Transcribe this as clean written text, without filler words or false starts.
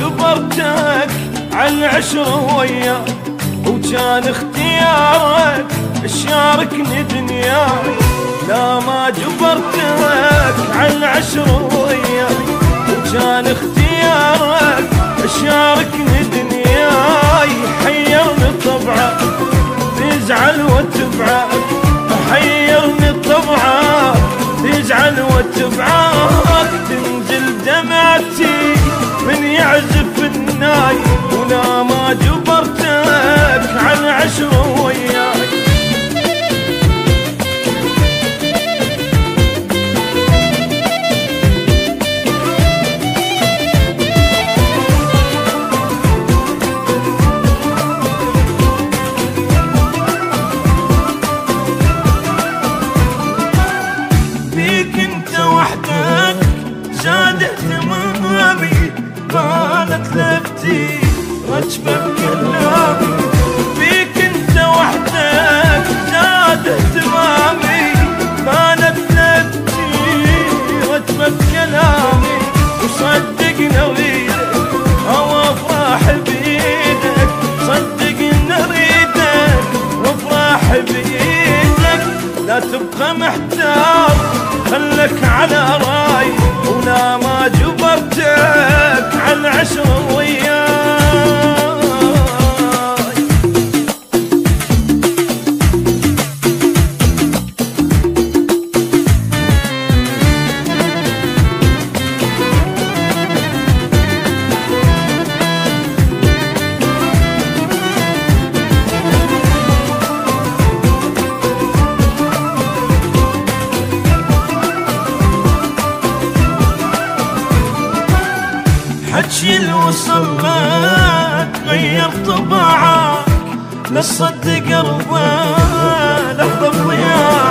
جبرتك عالعشرة وياك، وكان اختيارك شاركني دنياي. لا ما جبرتك عالعشرة وياك، وكان اختيارك شاركني دنياي. حيرني طبعك تزعل وتبعك، حيرني طبعك تزعل وتبعك. تنزل دمعتي من يعزف الناي، ولا ما جبرتك عالعشرة وياي. زاد اهتمامي بانت لفتي رجبة بكلامي، فيك انت وحدك زاد اهتمامي بانت لفتي رجبة بكلامي. وصدقنا اريدك او افراح بيدك، صدقنا اريدك وافراح بيدك. لا تبقى محتار خلك على راي، ولا ما جبرتك عالعشرة وياي. حكي الوصل ما تغير طبعك، لا تصدق قربه لحظة وياك.